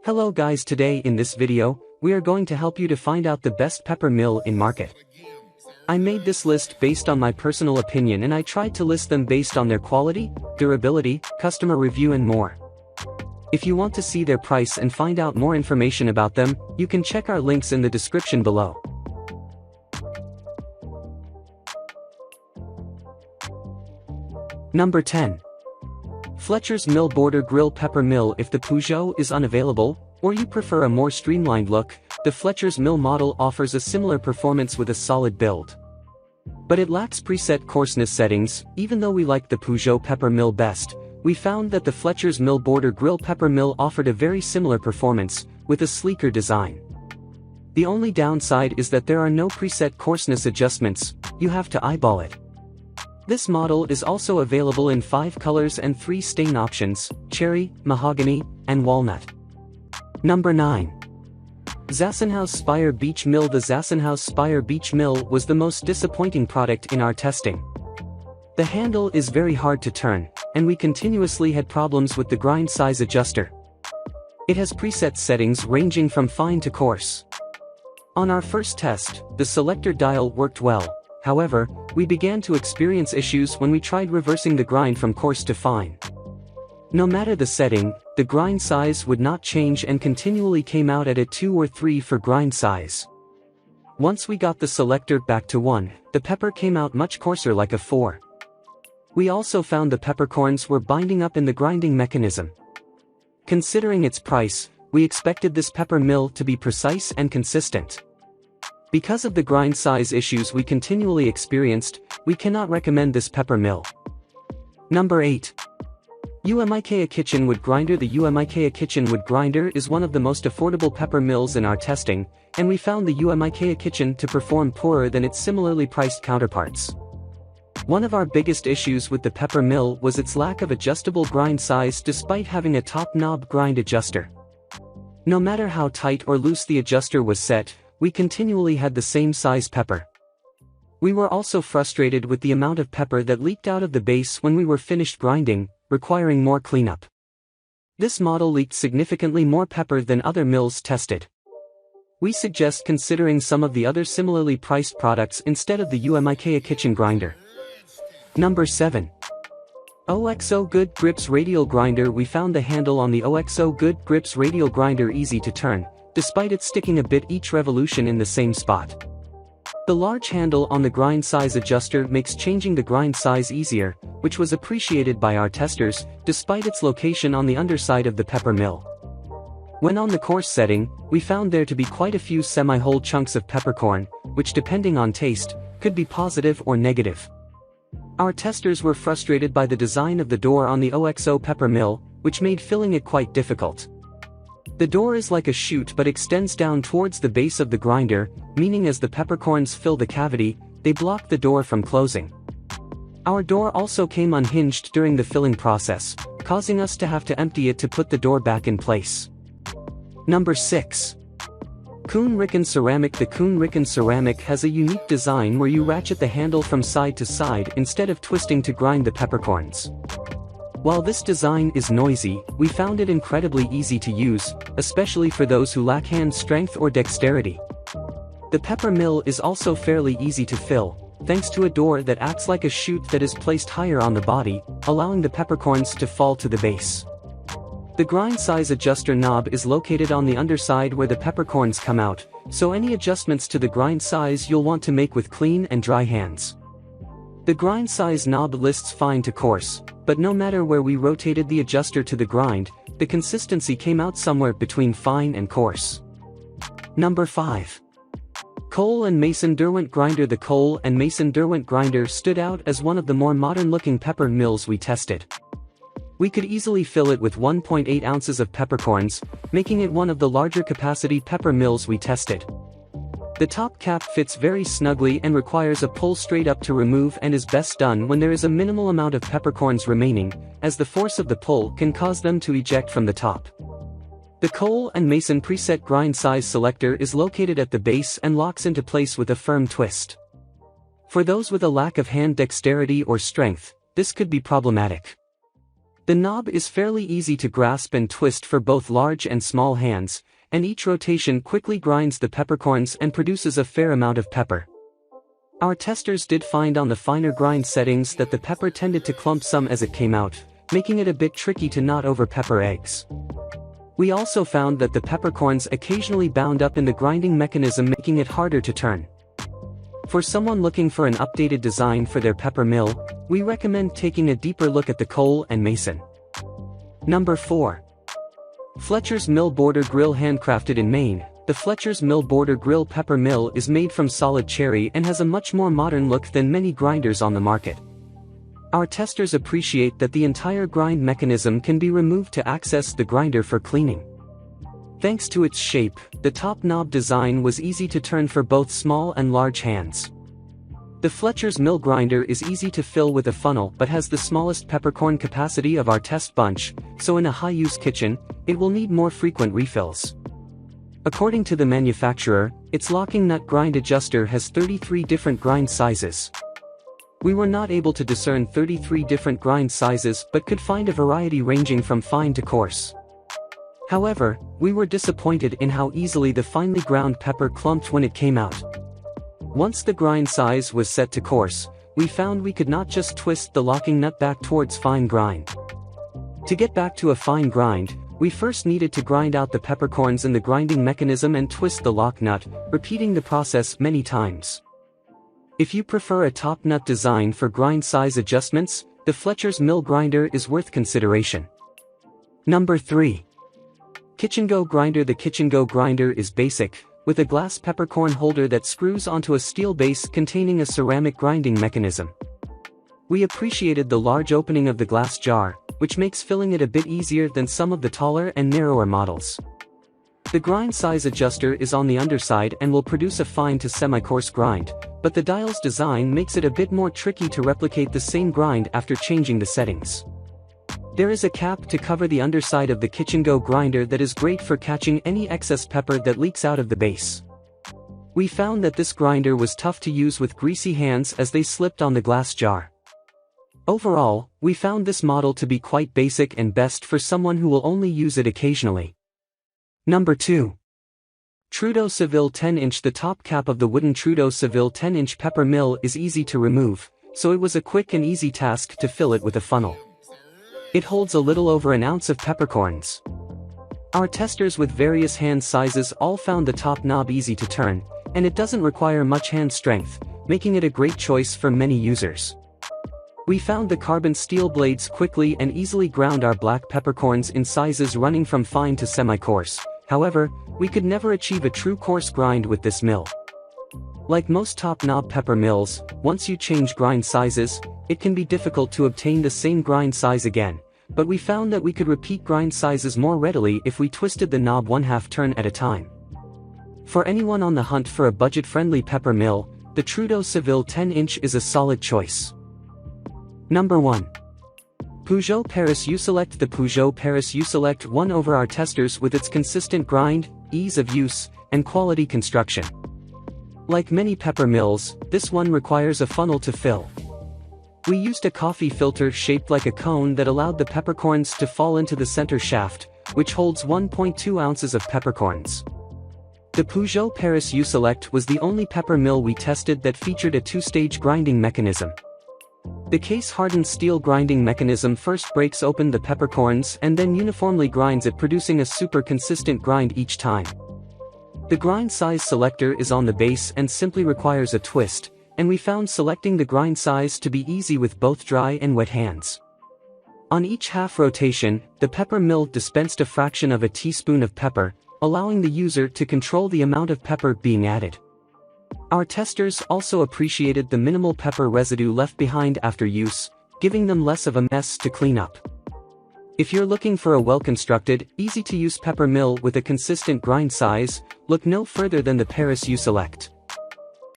Hello guys, today in this video, we are going to help you to find out the best pepper mill in market. I made this list based on my personal opinion and I tried to list them based on their quality, durability, customer review and more. If you want to see their price and find out more information about them, you can check our links in the description below. Number 10. Fletcher's Mill Border Grill Pepper Mill. If the Peugeot is unavailable, or you prefer a more streamlined look, the Fletcher's Mill model offers a similar performance with a solid build. But it lacks preset coarseness settings. Even though we like the Peugeot Pepper Mill best, we found that the Fletcher's Mill Border Grill Pepper Mill offered a very similar performance, with a sleeker design. The only downside is that there are no preset coarseness adjustments, you have to eyeball it. This model is also available in 5 colors and 3 stain options: cherry, mahogany, and walnut. Number 9. Zassenhaus Spire Beach Mill. The Zassenhaus Spire Beach Mill was the most disappointing product in our testing. The handle is very hard to turn, and we continuously had problems with the grind size adjuster. It has preset settings ranging from fine to coarse. On our first test, the selector dial worked well. However, we began to experience issues when we tried reversing the grind from coarse to fine. No matter the setting, the grind size would not change and continually came out at a 2 or 3 for grind size. Once we got the selector back to 1, the pepper came out much coarser, like a 4. We also found the peppercorns were binding up in the grinding mechanism. Considering its price, we expected this pepper mill to be precise and consistent. Because of the grind size issues we continually experienced, we cannot recommend this pepper mill. Number 8. UMIKEA Kitchen Wood Grinder. The UMIKEA Kitchen Wood Grinder is one of the most affordable pepper mills in our testing, and we found the UMIKEA Kitchen to perform poorer than its similarly priced counterparts. One of our biggest issues with the pepper mill was its lack of adjustable grind size despite having a top knob grind adjuster. No matter how tight or loose the adjuster was set, we continually had the same size pepper. We were also frustrated with the amount of pepper that leaked out of the base when we were finished grinding, requiring more cleanup. This model leaked significantly more pepper than other mills tested. We suggest considering some of the other similarly priced products instead of the UMIKEA Kitchen Grinder. Number 7. OXO Good Grips Radial Grinder. We found the handle on the OXO Good Grips Radial Grinder easy to turn, despite it sticking a bit each revolution in the same spot. The large handle on the grind size adjuster makes changing the grind size easier, which was appreciated by our testers, despite its location on the underside of the pepper mill. When on the coarse setting, we found there to be quite a few semi-whole chunks of peppercorn, which depending on taste, could be positive or negative. Our testers were frustrated by the design of the door on the OXO pepper mill, which made filling it quite difficult. The door is like a chute but extends down towards the base of the grinder, meaning as the peppercorns fill the cavity, they block the door from closing. Our door also came unhinged during the filling process, causing us to have to empty it to put the door back in place. Number 6. Kuhn-Ricken Ceramic. The Kuhn-Ricken Ceramic has a unique design where you ratchet the handle from side to side instead of twisting to grind the peppercorns. While this design is noisy, we found it incredibly easy to use, especially for those who lack hand strength or dexterity. The pepper mill is also fairly easy to fill, thanks to a door that acts like a chute that is placed higher on the body, allowing the peppercorns to fall to the base. The grind size adjuster knob is located on the underside where the peppercorns come out, so any adjustments to the grind size you'll want to make with clean and dry hands. The grind size knob lists fine to coarse, but no matter where we rotated the adjuster to the grind, the consistency came out somewhere between fine and coarse. Number 5. Cole and Mason Derwent Grinder. The Cole and Mason Derwent Grinder stood out as one of the more modern-looking pepper mills we tested. We could easily fill it with 1.8 ounces of peppercorns, making it one of the larger capacity pepper mills we tested. The top cap fits very snugly and requires a pull straight up to remove and is best done when there is a minimal amount of peppercorns remaining, as the force of the pull can cause them to eject from the top. The Cole and Mason preset grind size selector is located at the base and locks into place with a firm twist. For those with a lack of hand dexterity or strength, this could be problematic. The knob is fairly easy to grasp and twist for both large and small hands, and each rotation quickly grinds the peppercorns and produces a fair amount of pepper. Our testers did find on the finer grind settings that the pepper tended to clump some as it came out, making it a bit tricky to not over-pepper eggs. We also found that the peppercorns occasionally bound up in the grinding mechanism, making it harder to turn. For someone looking for an updated design for their pepper mill, we recommend taking a deeper look at the Cole & Mason. Number 4. Fletcher's Mill Border Grill. Handcrafted in Maine, the Fletcher's Mill Border Grill pepper mill is made from solid cherry and has a much more modern look than many grinders on the market. Our testers appreciate that the entire grind mechanism can be removed to access the grinder for cleaning. Thanks to its shape, the top knob design was easy to turn for both small and large hands. The Fletcher's Mill grinder is easy to fill with a funnel but has the smallest peppercorn capacity of our test bunch, so in a high-use kitchen, it will need more frequent refills. According to the manufacturer, its locking nut grind adjuster has 33 different grind sizes. We were not able to discern 33 different grind sizes but could find a variety ranging from fine to coarse. However, we were disappointed in how easily the finely ground pepper clumped when it came out. Once the grind size was set to coarse, we found we could not just twist the locking nut back towards fine grind. To get back to a fine grind, we first needed to grind out the peppercorns in the grinding mechanism and twist the lock nut, repeating the process many times. If you prefer a top nut design for grind size adjustments, the Fletcher's Mill grinder is worth consideration. Number 3. KitchenGo grinder. The KitchenGo grinder is basic, with a glass peppercorn holder that screws onto a steel base containing a ceramic grinding mechanism. We appreciated the large opening of the glass jar, which makes filling it a bit easier than some of the taller and narrower models. The grind size adjuster is on the underside and will produce a fine to semi-coarse grind, but the dial's design makes it a bit more tricky to replicate the same grind after changing the settings. There is a cap to cover the underside of the KitchenGo grinder that is great for catching any excess pepper that leaks out of the base. We found that this grinder was tough to use with greasy hands as they slipped on the glass jar. Overall, we found this model to be quite basic and best for someone who will only use it occasionally. Number 2. Trudeau Seville 10-inch. The top cap of the wooden Trudeau Seville 10-inch pepper mill is easy to remove, so it was a quick and easy task to fill it with a funnel. It holds a little over an ounce of peppercorns. Our testers with various hand sizes all found the top knob easy to turn, and it doesn't require much hand strength, making it a great choice for many users. We found the carbon steel blades quickly and easily ground our black peppercorns in sizes running from fine to semi-coarse. However, we could never achieve a true coarse grind with this mill. Like most top knob pepper mills, once you change grind sizes, it can be difficult to obtain the same grind size again, but we found that we could repeat grind sizes more readily if we twisted the knob 1/2 turn at a time. For anyone on the hunt for a budget-friendly pepper mill, the Trudeau Seville 10-inch is a solid choice. Number 1. Peugeot Paris U-Select. The Peugeot Paris U-Select won over our testers with its consistent grind, ease of use, and quality construction. Like many pepper mills, this one requires a funnel to fill. We used a coffee filter shaped like a cone that allowed the peppercorns to fall into the center shaft, which holds 1.2 ounces of peppercorns. The Peugeot Paris U-Select was the only pepper mill we tested that featured a 2-stage grinding mechanism. The case-hardened steel grinding mechanism first breaks open the peppercorns and then uniformly grinds it, producing a super consistent grind each time. The grind size selector is on the base and simply requires a twist, and we found selecting the grind size to be easy with both dry and wet hands. On each half rotation, the pepper mill dispensed a fraction of a teaspoon of pepper, allowing the user to control the amount of pepper being added. Our testers also appreciated the minimal pepper residue left behind after use, giving them less of a mess to clean up. If you're looking for a well-constructed, easy-to-use pepper mill with a consistent grind size, look no further than the Paris U-Select.